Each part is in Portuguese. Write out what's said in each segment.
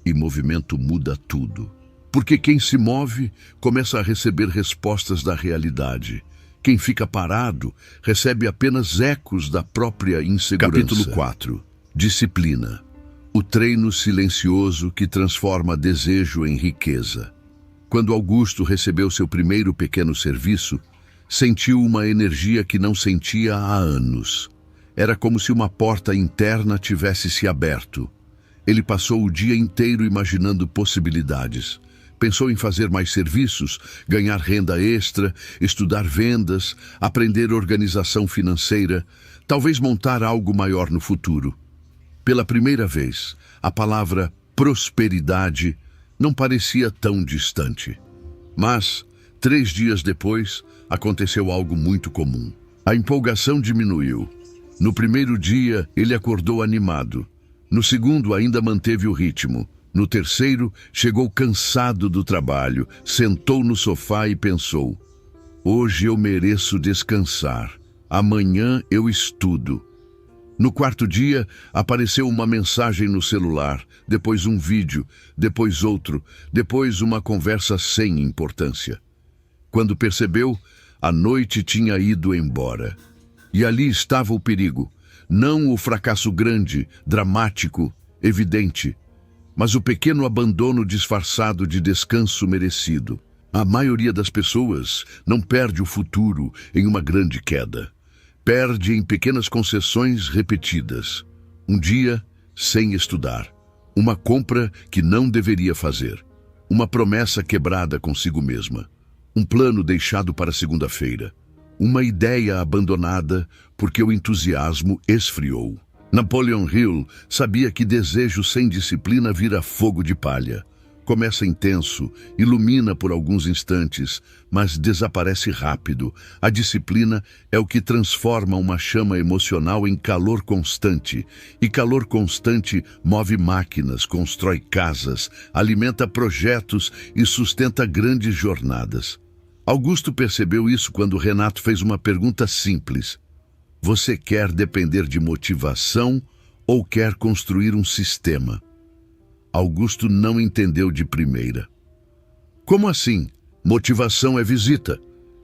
E movimento muda tudo. Porque quem se move começa a receber respostas da realidade. Quem fica parado recebe apenas ecos da própria insegurança. Capítulo 4. Disciplina. O treino silencioso que transforma desejo em riqueza. Quando Augusto recebeu seu primeiro pequeno serviço, sentiu uma energia que não sentia há anos. Era como se uma porta interna tivesse se aberto. Ele passou o dia inteiro imaginando possibilidades. Pensou em fazer mais serviços, ganhar renda extra, estudar vendas, aprender organização financeira, talvez montar algo maior no futuro. Pela primeira vez, a palavra prosperidade não parecia tão distante. Mas, 3 dias depois, aconteceu algo muito comum. A empolgação diminuiu. No primeiro dia, ele acordou animado. No segundo, ainda manteve o ritmo. No terceiro, chegou cansado do trabalho, sentou no sofá e pensou: hoje eu mereço descansar. Amanhã eu estudo. No quarto dia, apareceu uma mensagem no celular, depois um vídeo, depois outro, depois uma conversa sem importância. Quando percebeu, a noite tinha ido embora. E ali estava o perigo. Não o fracasso grande, dramático, evidente, mas o pequeno abandono disfarçado de descanso merecido. A maioria das pessoas não perde o futuro em uma grande queda. Perde em pequenas concessões repetidas. Um dia, sem estudar. Uma compra que não deveria fazer. Uma promessa quebrada consigo mesma. Um plano deixado para segunda-feira. Uma ideia abandonada porque o entusiasmo esfriou. Napoleon Hill sabia que desejo sem disciplina vira fogo de palha. Começa intenso, ilumina por alguns instantes, mas desaparece rápido. A disciplina é o que transforma uma chama emocional em calor constante. E calor constante move máquinas, constrói casas, alimenta projetos e sustenta grandes jornadas. Augusto percebeu isso quando Renato fez uma pergunta simples. Você quer depender de motivação ou quer construir um sistema? Augusto não entendeu de primeira. Como assim? Motivação é visita.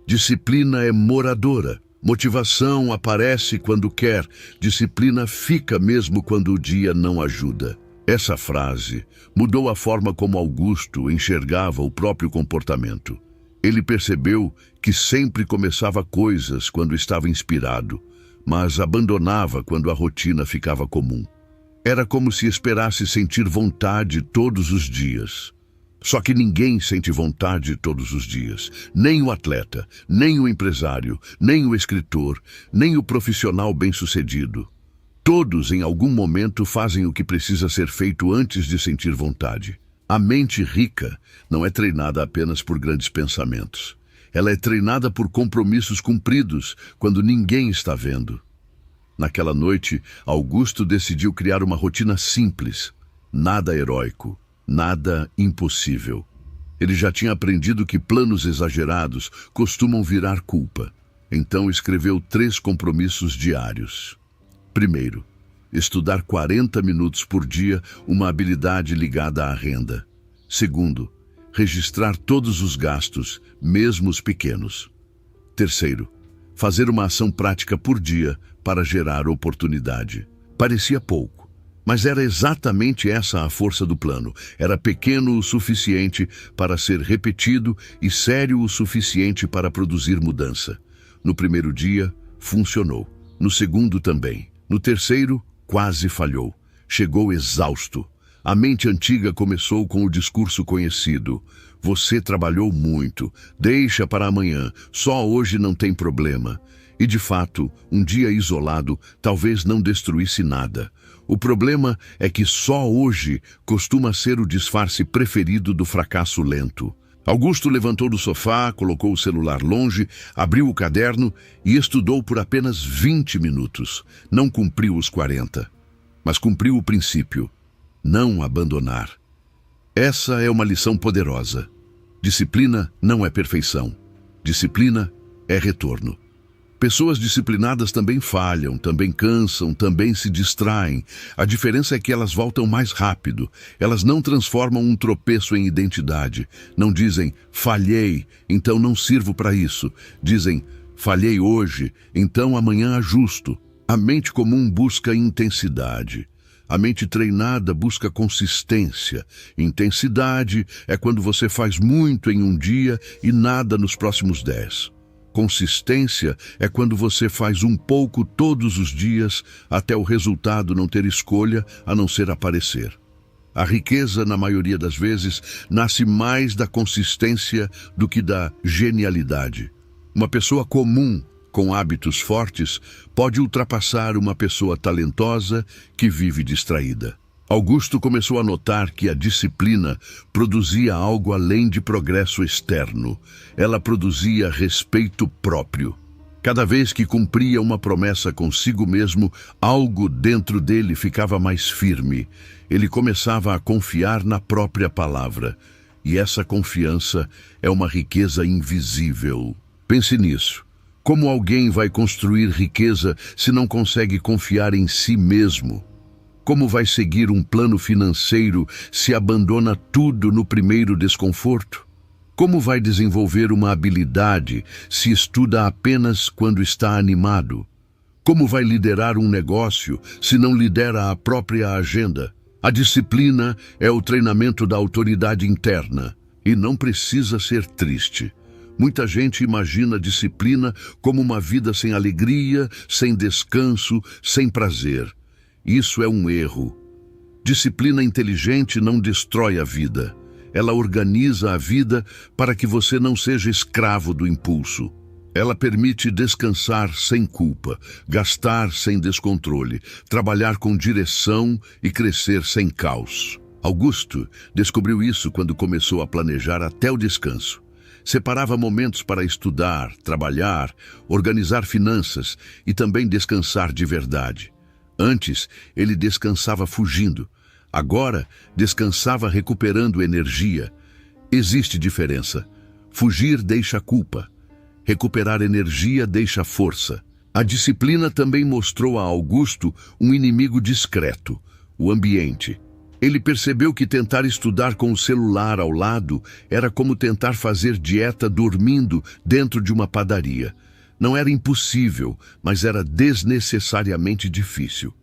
Disciplina é moradora. Motivação aparece quando quer. Disciplina fica mesmo quando o dia não ajuda. Essa frase mudou a forma como Augusto enxergava o próprio comportamento. Ele percebeu que sempre começava coisas quando estava inspirado, mas abandonava quando a rotina ficava comum. Era como se esperasse sentir vontade todos os dias. Só que ninguém sente vontade todos os dias. Nem o atleta, nem o empresário, nem o escritor, nem o profissional bem-sucedido. Todos, em algum momento, fazem o que precisa ser feito antes de sentir vontade. A mente rica não é treinada apenas por grandes pensamentos. Ela é treinada por compromissos cumpridos quando ninguém está vendo. Naquela noite, Augusto decidiu criar uma rotina simples, nada heróico, nada impossível. Ele já tinha aprendido que planos exagerados costumam virar culpa. Então escreveu 3 compromissos diários. Primeiro, estudar 40 minutos por dia uma habilidade ligada à renda. Segundo, registrar todos os gastos, mesmo os pequenos. Terceiro, fazer uma ação prática por dia para gerar oportunidade. Parecia pouco, mas era exatamente essa a força do plano. Era pequeno o suficiente para ser repetido e sério o suficiente para produzir mudança. No primeiro dia, funcionou. No segundo também. No terceiro, quase falhou. Chegou exausto. A mente antiga começou com o discurso conhecido. Você trabalhou muito. Deixa para amanhã. Só hoje não tem problema. E de fato, um dia isolado talvez não destruísse nada. O problema é que só hoje costuma ser o disfarce preferido do fracasso lento. Augusto levantou do sofá, colocou o celular longe, abriu o caderno e estudou por apenas 20 minutos. Não cumpriu os 40, mas cumpriu o princípio: não abandonar. Essa é uma lição poderosa. Disciplina não é perfeição. Disciplina é retorno. Pessoas disciplinadas também falham, também cansam, também se distraem. A diferença é que elas voltam mais rápido. Elas não transformam um tropeço em identidade. Não dizem, falhei, então não sirvo para isso. Dizem, falhei hoje, então amanhã ajusto. A mente comum busca intensidade. A mente treinada busca consistência. Intensidade é quando você faz muito em um dia e nada nos próximos 10. Consistência é quando você faz um pouco todos os dias até o resultado não ter escolha a não ser aparecer. A riqueza, na maioria das vezes, nasce mais da consistência do que da genialidade. Uma pessoa comum, com hábitos fortes, pode ultrapassar uma pessoa talentosa que vive distraída. Augusto começou a notar que a disciplina produzia algo além de progresso externo. Ela produzia respeito próprio. Cada vez que cumpria uma promessa consigo mesmo, algo dentro dele ficava mais firme. Ele começava a confiar na própria palavra. E essa confiança é uma riqueza invisível. Pense nisso. Como alguém vai construir riqueza se não consegue confiar em si mesmo? Como vai seguir um plano financeiro se abandona tudo no primeiro desconforto? Como vai desenvolver uma habilidade se estuda apenas quando está animado? Como vai liderar um negócio se não lidera a própria agenda? A disciplina é o treinamento da autoridade interna e não precisa ser triste. Muita gente imagina a disciplina como uma vida sem alegria, sem descanso, sem prazer. Isso é um erro. Disciplina inteligente não destrói a vida. Ela organiza a vida para que você não seja escravo do impulso. Ela permite descansar sem culpa, gastar sem descontrole, trabalhar com direção e crescer sem caos. Augusto descobriu isso quando começou a planejar até o descanso. Separava momentos para estudar, trabalhar, organizar finanças e também descansar de verdade. Antes, ele descansava fugindo. Agora, descansava recuperando energia. Existe diferença. Fugir deixa culpa. Recuperar energia deixa força. A disciplina também mostrou a Augusto um inimigo discreto, o ambiente. Ele percebeu que tentar estudar com o celular ao lado era como tentar fazer dieta dormindo dentro de uma padaria. Não era impossível, mas era desnecessariamente difícil.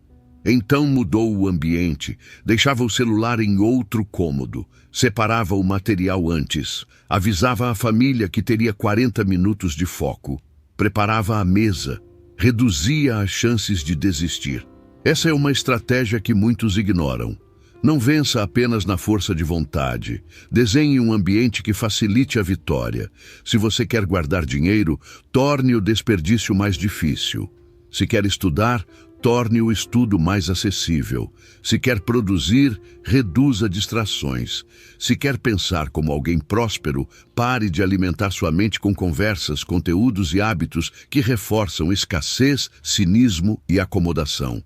Então mudou o ambiente, deixava o celular em outro cômodo, separava o material antes, avisava a família que teria 40 minutos de foco, preparava a mesa, reduzia as chances de desistir. Essa é uma estratégia que muitos ignoram. Não vença apenas na força de vontade. Desenhe um ambiente que facilite a vitória. Se você quer guardar dinheiro, torne o desperdício mais difícil. Se quer estudar, torne o estudo mais acessível. Se quer produzir, reduza distrações. Se quer pensar como alguém próspero, pare de alimentar sua mente com conversas, conteúdos e hábitos que reforçam escassez, cinismo e acomodação.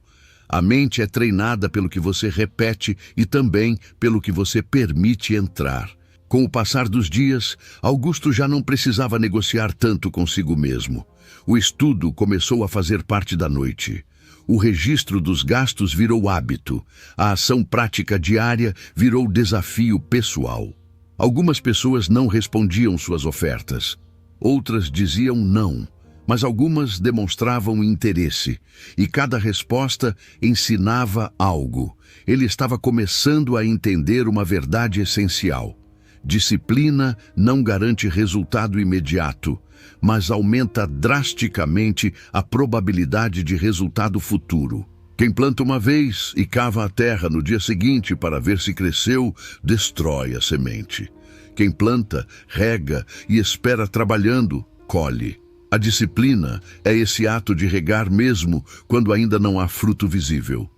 A mente é treinada pelo que você repete e também pelo que você permite entrar. Com o passar dos dias, Augusto já não precisava negociar tanto consigo mesmo. O estudo começou a fazer parte da noite. O registro dos gastos virou hábito. A ação prática diária virou desafio pessoal. Algumas pessoas não respondiam suas ofertas. Outras diziam não. Mas algumas demonstravam interesse, e cada resposta ensinava algo. Ele estava começando a entender uma verdade essencial. Disciplina não garante resultado imediato, mas aumenta drasticamente a probabilidade de resultado futuro. Quem planta uma vez e cava a terra no dia seguinte para ver se cresceu, destrói a semente. Quem planta, rega e espera trabalhando, colhe. A disciplina é esse ato de regar mesmo quando ainda não há fruto visível.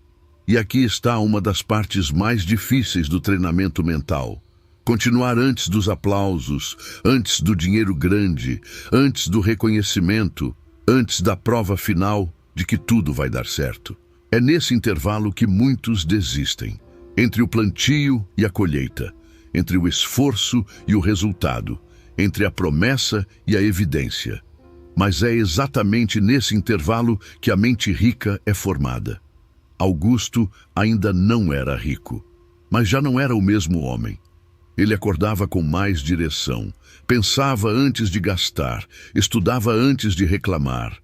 E aqui está uma das partes mais difíceis do treinamento mental. Continuar antes dos aplausos, antes do dinheiro grande, antes do reconhecimento, antes da prova final de que tudo vai dar certo. É nesse intervalo que muitos desistem, entre o plantio e a colheita, entre o esforço e o resultado, entre a promessa e a evidência. Mas é exatamente nesse intervalo que a mente rica é formada. Augusto ainda não era rico, mas já não era o mesmo homem. Ele acordava com mais direção, pensava antes de gastar, estudava antes de reclamar,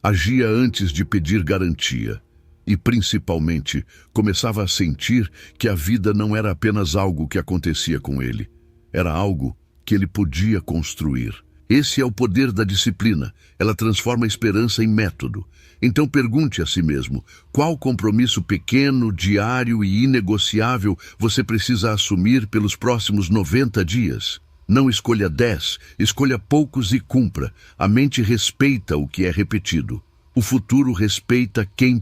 agia antes de pedir garantia e, principalmente, começava a sentir que a vida não era apenas algo que acontecia com ele, era algo que ele podia construir. Esse é o poder da disciplina. Ela transforma a esperança em método. Então pergunte a si mesmo, qual compromisso pequeno, diário e inegociável você precisa assumir pelos próximos 90 dias? Não escolha 10, escolha poucos e cumpra. A mente respeita o que é repetido. O futuro respeita quem